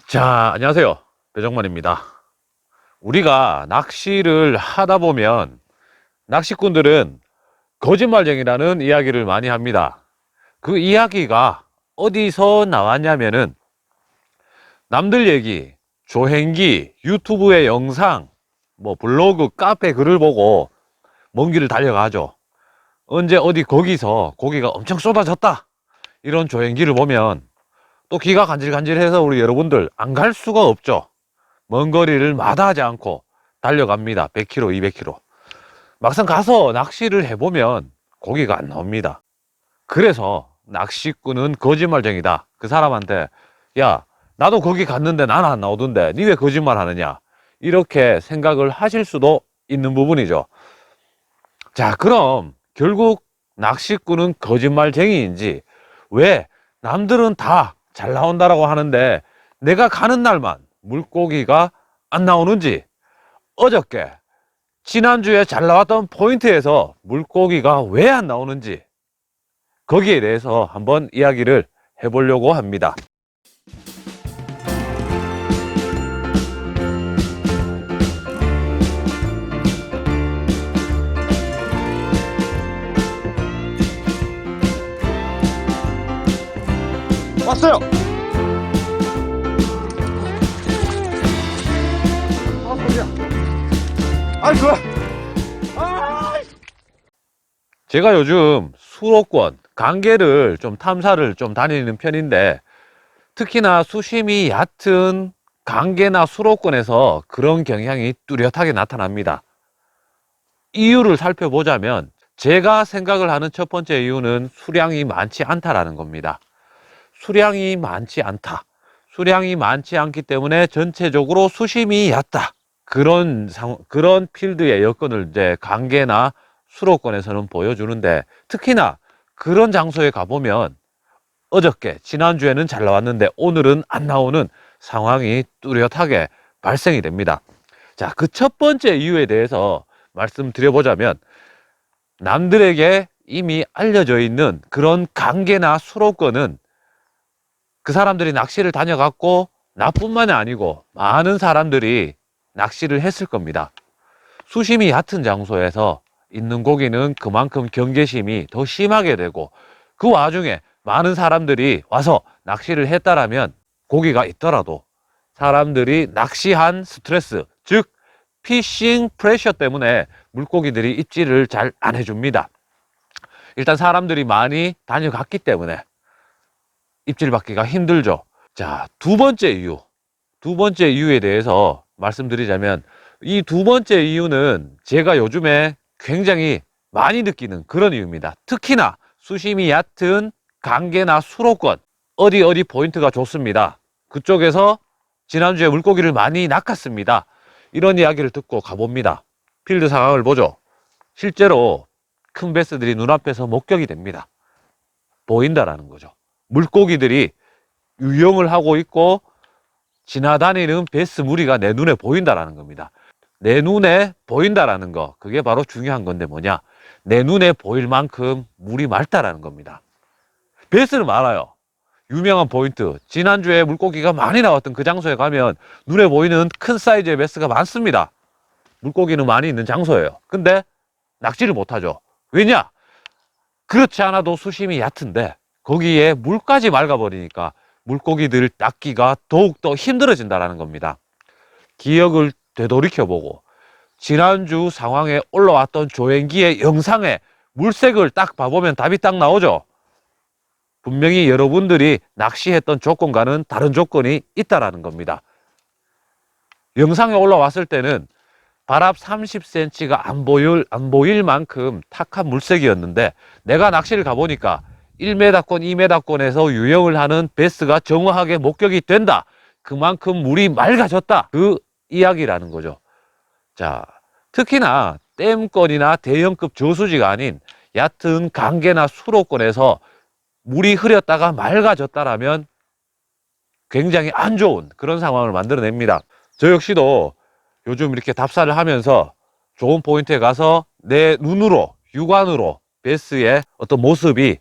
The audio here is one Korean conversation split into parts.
자, 안녕하세요. 배정만입니다. 우리가 낚시를 하다 보면 낚시꾼들은 거짓말쟁이라는 이야기를 많이 합니다. 그 이야기가 어디서 나왔냐면은 남들 얘기, 조행기, 유튜브의 영상, 블로그, 카페 글을 보고 먼 길을 달려가죠. 언제 어디 거기서 고기가 엄청 쏟아졌다, 이런 조행기를 보면 또 귀가 간질간질해서 우리 여러분들 안 갈 수가 없죠. 먼 거리를 마다하지 않고 달려갑니다. 100km, 200km. 막상 가서 낚시를 해보면 고기가 안 나옵니다. 그래서 낚시꾼은 거짓말쟁이다. 그 사람한테, 야, 나도 거기 갔는데 나는 안 나오던데 니 왜 거짓말 하느냐, 이렇게 생각을 하실 수도 있는 부분이죠. 자, 그럼 결국 낚시꾼은 거짓말쟁이인지, 왜 남들은 다 잘 나온다라고 하는데 내가 가는 날만 물고기가 안 나오는지, 어저께 지난주에 잘 나왔던 포인트에서 물고기가 왜 안 나오는지, 거기에 대해서 한번 이야기를 해보려고 합니다. 왔어요. 아, 좋아. 제가 요즘 수로권, 강계를 좀 탐사를 좀 다니는 편인데, 특히나 수심이 얕은 강계나 수로권에서 그런 경향이 뚜렷하게 나타납니다. 이유를 살펴보자면, 제가 생각을 하는 첫 번째 이유는 수량이 많지 않다라는 겁니다. 수량이 많지 않다. 수량이 많지 않기 때문에 전체적으로 수심이 얕다. 그런 필드의 여건을 이제 강계나 수로권에서는 보여주는데, 특히나 그런 장소에 가보면 어저께, 지난주에는 잘 나왔는데 오늘은 안 나오는 상황이 뚜렷하게 발생이 됩니다. 자, 그 첫 번째 이유에 대해서 말씀드려보자면, 남들에게 이미 알려져 있는 그런 강계나 수로권은 그 사람들이 낚시를 다녀갔고, 나뿐만이 아니고 많은 사람들이 낚시를 했을 겁니다. 수심이 얕은 장소에서 있는 고기는 그만큼 경계심이 더 심하게 되고, 그 와중에 많은 사람들이 와서 낚시를 했다라면 고기가 있더라도 사람들이 낚시한 스트레스, 즉 피싱 프레셔 때문에 물고기들이 입질을 잘 안 해줍니다. 일단 사람들이 많이 다녀갔기 때문에 입질 받기가 힘들죠. 자, 두 번째 이유에 대해서 말씀드리자면, 이 두 번째 이유는 제가 요즘에 굉장히 많이 느끼는 그런 이유입니다. 특히나 수심이 얕은 강계나 수로권, 어디 포인트가 좋습니다. 그쪽에서 지난주에 물고기를 많이 낚았습니다. 이런 이야기를 듣고 가봅니다. 필드 상황을 보죠. 실제로 큰 베스들이 눈앞에서 목격이 됩니다. 보인다라는 거죠. 물고기들이 유영을 하고 있고 지나다니는 베스 무리가 내 눈에 보인다라는 겁니다. 내 눈에 보인다라는 거, 그게 바로 중요한 건데 뭐냐, 내 눈에 보일 만큼 물이 맑다라는 겁니다. 베스는 많아요. 유명한 포인트, 지난주에 물고기가 많이 나왔던 그 장소에 가면 눈에 보이는 큰 사이즈의 베스가 많습니다. 물고기는 많이 있는 장소예요. 근데 낚시를 못하죠. 왜냐? 그렇지 않아도 수심이 얕은데 거기에 물까지 맑아버리니까 물고기들을 낚기가 더욱더 힘들어진다는 겁니다. 기억을 되돌이켜보고 지난주 상황에 올라왔던 조행기의 영상에 물색을 딱 봐보면 답이 딱 나오죠. 분명히 여러분들이 낚시했던 조건과는 다른 조건이 있다는 겁니다. 영상에 올라왔을 때는 발압 30cm가 안 보일 만큼 탁한 물색이었는데, 내가 낚시를 가보니까 1m권, 2m권에서 유영을 하는 베스가 정확하게 목격이 된다. 그만큼 물이 맑아졌다. 그 이야기라는 거죠. 자, 특히나 댐권이나 대형급 저수지가 아닌 얕은 강계나 수로권에서 물이 흐렸다가 맑아졌다라면 굉장히 안 좋은 그런 상황을 만들어냅니다. 저 역시도 요즘 이렇게 답사를 하면서 좋은 포인트에 가서 내 눈으로, 육안으로 베스의 어떤 모습이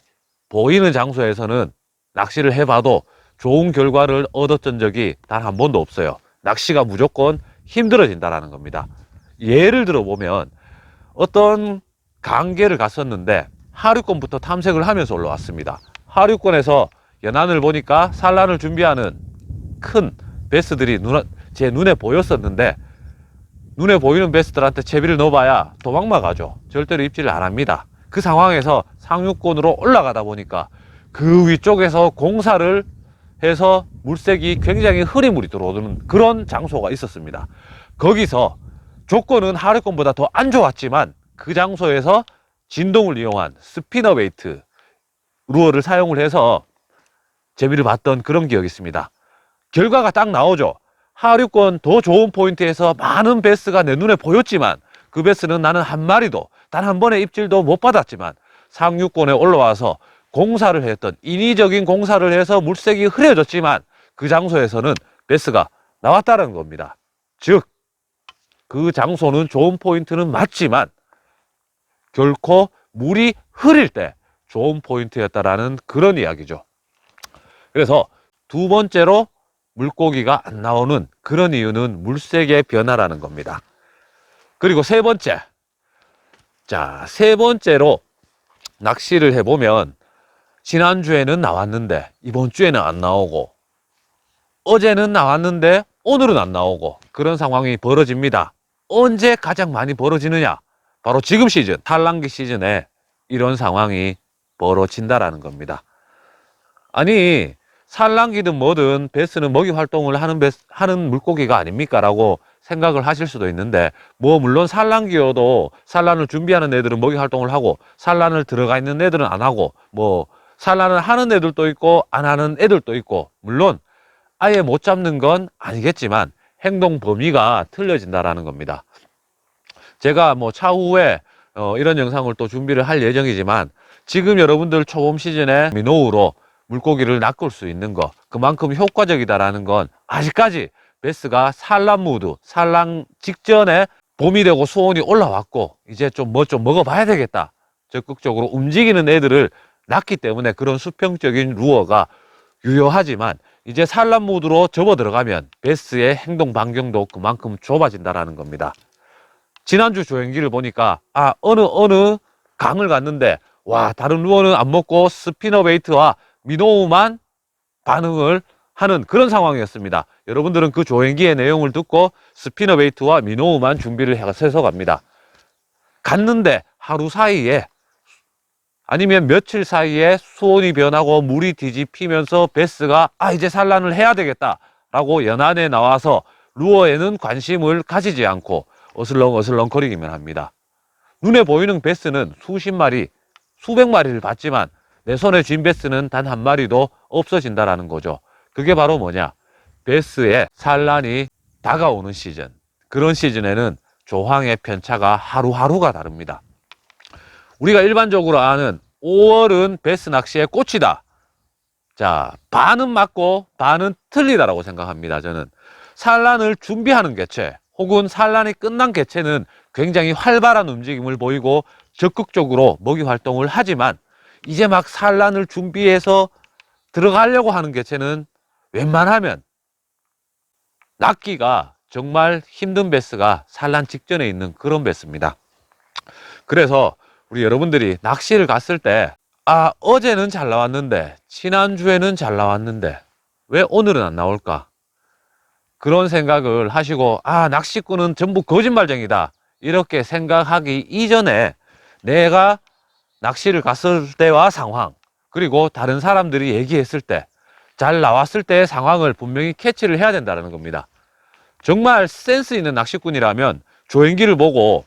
보이는 장소에서는 낚시를 해봐도 좋은 결과를 얻었던 적이 단 한 번도 없어요. 낚시가 무조건 힘들어진다라는 겁니다. 예를 들어 보면 어떤 강계를 갔었는데 하류권부터 탐색을 하면서 올라왔습니다. 하류권에서 연안을 보니까 산란을 준비하는 큰 베스들이 제 눈에 보였었는데, 눈에 보이는 베스들한테 채비를 넣어봐야 도망만 가죠. 절대로 입질을 안 합니다. 그 상황에서 상류권으로 올라가다 보니까 그 위쪽에서 공사를 해서 물색이 굉장히 흐린 물이 들어오는 그런 장소가 있었습니다. 거기서 조건은 하류권보다 더 안 좋았지만 그 장소에서 진동을 이용한 스피너 베이트 루어를 사용을 해서 재미를 봤던 그런 기억이 있습니다. 결과가 딱 나오죠. 하류권 더 좋은 포인트에서 많은 베스가 내 눈에 보였지만 그 베스는 나는 한 마리도 단 한 번의 입질도 못 받았지만 상류권에 올라와서 공사를 했던, 인위적인 공사를 해서 물색이 흐려졌지만 그 장소에서는 베스가 나왔다는 겁니다. 즉 그 장소는 좋은 포인트는 맞지만 결코 물이 흐릴 때 좋은 포인트였다라는 그런 이야기죠. 그래서 두 번째로 물고기가 안 나오는 그런 이유는 물색의 변화라는 겁니다. 그리고 세 번째. 자, 세 번째로 낚시를 해보면 지난주에는 나왔는데 이번 주에는 안 나오고, 어제는 나왔는데 오늘은 안 나오고, 그런 상황이 벌어집니다. 언제 가장 많이 벌어지느냐? 바로 지금 시즌, 산란기 시즌에 이런 상황이 벌어진다라는 겁니다. 아니, 산란기든 뭐든 베스는 먹이 활동을 하는 물고기가 아닙니까? 라고 생각을 하실 수도 있는데, 뭐 물론 산란기여도 산란을 준비하는 애들은 먹이 활동을 하고 산란을 들어가 있는 애들은 안 하고, 뭐 산란을 하는 애들도 있고 안 하는 애들도 있고, 물론 아예 못 잡는 건 아니겠지만 행동 범위가 틀려진다라는 겁니다. 제가 뭐 차후에 이런 영상을 또 준비를 할 예정이지만, 지금 여러분들 초봄 시즌에 미노우로 물고기를 낚을 수 있는 거, 그만큼 효과적이다라는 건 아직까지 베스가 산란 무드, 산란 직전에 봄이 되고 수온이 올라왔고 이제 좀 먹어봐야 되겠다, 적극적으로 움직이는 애들을 낳기 때문에 그런 수평적인 루어가 유효하지만, 이제 산란 무드로 접어 들어가면 베스의 행동 반경도 그만큼 좁아진다라는 겁니다. 지난주 조행기를 보니까 어느 강을 갔는데 와, 다른 루어는 안 먹고 스피너 베이트와 미노우만 반응을 하는 그런 상황이었습니다. 여러분들은 그 조행기의 내용을 듣고 스피너 베이트와 미노우만 준비를 해서 갑니다. 갔는데 하루 사이에 아니면 며칠 사이에 수온이 변하고 물이 뒤집히면서 베스가 이제 산란을 해야 되겠다 라고 연안에 나와서 루어에는 관심을 가지지 않고 어슬렁어슬렁 거리기만 합니다. 눈에 보이는 베스는 수십 마리, 수백 마리를 봤지만 내 손에 쥔 베스는 단 한 마리도 없어진다라는 거죠. 그게 바로 뭐냐? 베스의 산란이 다가오는 시즌. 그런 시즌에는 조항의 편차가 하루하루가 다릅니다. 우리가 일반적으로 아는 5월은 베스 낚시의 꽃이다. 자, 반은 맞고 반은 틀리다라고 생각합니다. 저는 산란을 준비하는 개체 혹은 산란이 끝난 개체는 굉장히 활발한 움직임을 보이고 적극적으로 먹이 활동을 하지만, 이제 막 산란을 준비해서 들어가려고 하는 개체는 웬만하면 낚기가 정말 힘든 베스가 산란 직전에 있는 그런 베스입니다. 그래서 우리 여러분들이 낚시를 갔을 때 어제는 잘 나왔는데 지난주에는 잘 나왔는데 왜 오늘은 안 나올까? 그런 생각을 하시고 낚시꾼은 전부 거짓말쟁이다 이렇게 생각하기 이전에 내가 낚시를 갔을 때와 상황, 그리고 다른 사람들이 얘기했을 때 잘 나왔을 때의 상황을 분명히 캐치를 해야 된다는 겁니다. 정말 센스 있는 낚시꾼이라면 조행기를 보고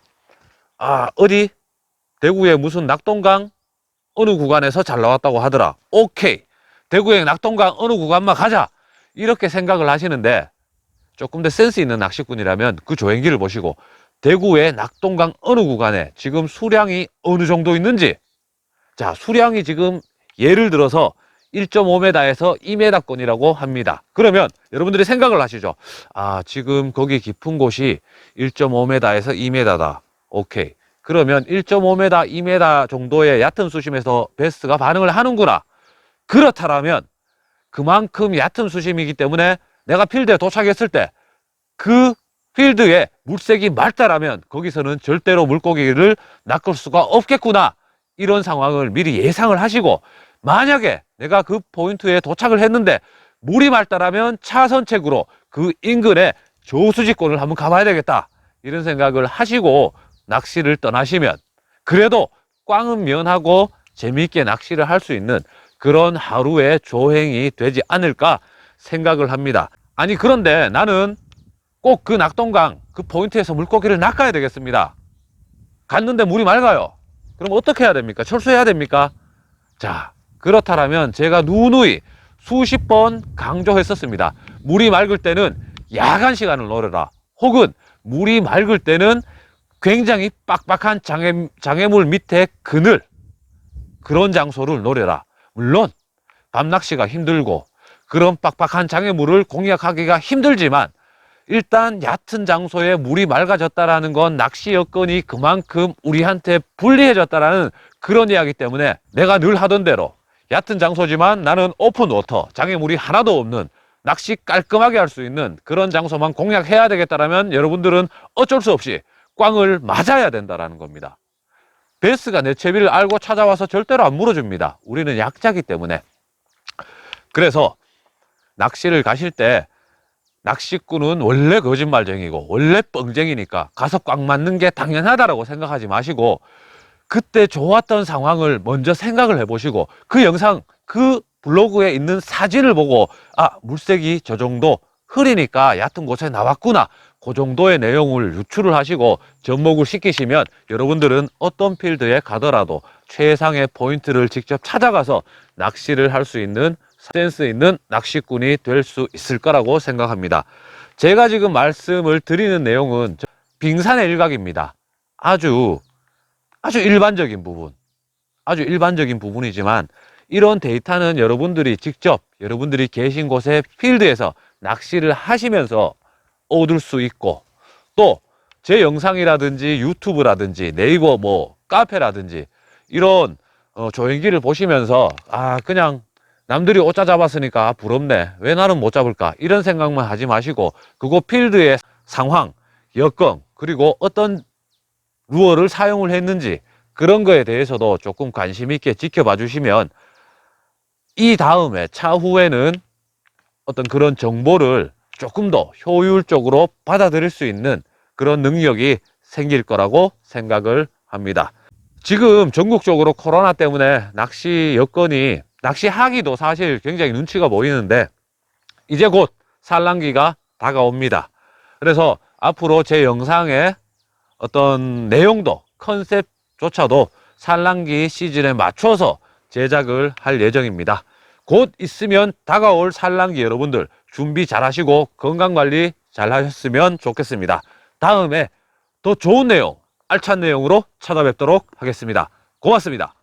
어디 대구의 무슨 낙동강 어느 구간에서 잘 나왔다고 하더라, 오케이, 대구의 낙동강 어느 구간만 가자, 이렇게 생각을 하시는데, 조금 더 센스 있는 낚시꾼이라면 그 조행기를 보시고 대구의 낙동강 어느 구간에 지금 수량이 어느 정도 있는지, 자, 수량이 지금 예를 들어서 1.5m에서 2m권이라고 합니다. 그러면 여러분들이 생각을 하시죠. 지금 거기 깊은 곳이 1.5m에서 2m다. 오케이. 그러면 1.5m, 2m 정도의 얕은 수심에서 베스가 반응을 하는구나. 그렇다면 그만큼 얕은 수심이기 때문에 내가 필드에 도착했을 때 그 필드에 물색이 맑다라면 거기서는 절대로 물고기를 낚을 수가 없겠구나, 이런 상황을 미리 예상을 하시고, 만약에 내가 그 포인트에 도착을 했는데 물이 맑다라면 차선책으로 그 인근에 저수지권을 한번 가봐야 되겠다, 이런 생각을 하시고 낚시를 떠나시면 그래도 꽝은 면하고 재미있게 낚시를 할 수 있는 그런 하루의 조행이 되지 않을까 생각을 합니다. 아니, 그런데 나는 꼭 그 낙동강 그 포인트에서 물고기를 낚아야 되겠습니다. 갔는데 물이 맑아요. 그럼 어떻게 해야 됩니까? 철수해야 됩니까? 자, 그렇다면 제가 누누이 수십 번 강조했었습니다. 물이 맑을 때는 야간 시간을 노려라. 혹은 물이 맑을 때는 굉장히 빡빡한 장애물 밑에 그늘, 그런 장소를 노려라. 물론 밤낚시가 힘들고 그런 빡빡한 장애물을 공략하기가 힘들지만 일단 얕은 장소에 물이 맑아졌다라는 건 낚시 여건이 그만큼 우리한테 불리해졌다라는 그런 이야기 때문에 내가 늘 하던 대로 얕은 장소지만 나는 오픈 워터, 장애물이 하나도 없는 낚시 깔끔하게 할 수 있는 그런 장소만 공략해야 되겠다라면 여러분들은 어쩔 수 없이 꽝을 맞아야 된다라는 겁니다. 베스가 내 채비를 알고 찾아와서 절대로 안 물어줍니다. 우리는 약자기 때문에. 그래서 낚시를 가실 때 낚시꾼은 원래 거짓말쟁이고 원래 뻥쟁이니까 가서 꽝 맞는 게 당연하다라고 생각하지 마시고, 그때 좋았던 상황을 먼저 생각을 해보시고 그 영상, 그 블로그에 있는 사진을 보고 아, 물색이 저 정도 흐리니까 얕은 곳에 나왔구나, 그 정도의 내용을 유출을 하시고 접목을 시키시면 여러분들은 어떤 필드에 가더라도 최상의 포인트를 직접 찾아가서 낚시를 할 수 있는 센스 있는 낚시꾼이 될 수 있을 거라고 생각합니다. 제가 지금 말씀을 드리는 내용은 빙산의 일각입니다. 아주 일반적인 부분, 아주 일반적인 부분이지만 이런 데이터는 여러분들이 직접 여러분들이 계신 곳의 필드에서 낚시를 하시면서 얻을 수 있고, 또 제 영상이라든지 유튜브라든지 네이버 뭐 카페라든지 이런 조행기를 보시면서 아, 그냥 남들이 오짜 잡았으니까 부럽네, 왜 나는 못 잡을까, 이런 생각만 하지 마시고 그곳 필드의 상황, 여건, 그리고 어떤 루어를 사용을 했는지 그런 거에 대해서도 조금 관심 있게 지켜봐 주시면 이 다음에 차후에는 어떤 그런 정보를 조금 더 효율적으로 받아들일 수 있는 그런 능력이 생길 거라고 생각을 합니다. 지금 전국적으로 코로나 때문에 낚시 여건이, 낚시하기도 사실 굉장히 눈치가 보이는데 이제 곧 산란기가 다가옵니다. 그래서 앞으로 제 영상의 어떤 내용도 컨셉조차도 산란기 시즌에 맞춰서 제작을 할 예정입니다. 곧 있으면 다가올 산란기 여러분들 준비 잘 하시고 건강관리 잘 하셨으면 좋겠습니다. 다음에 더 좋은 내용, 알찬 내용으로 찾아뵙도록 하겠습니다. 고맙습니다.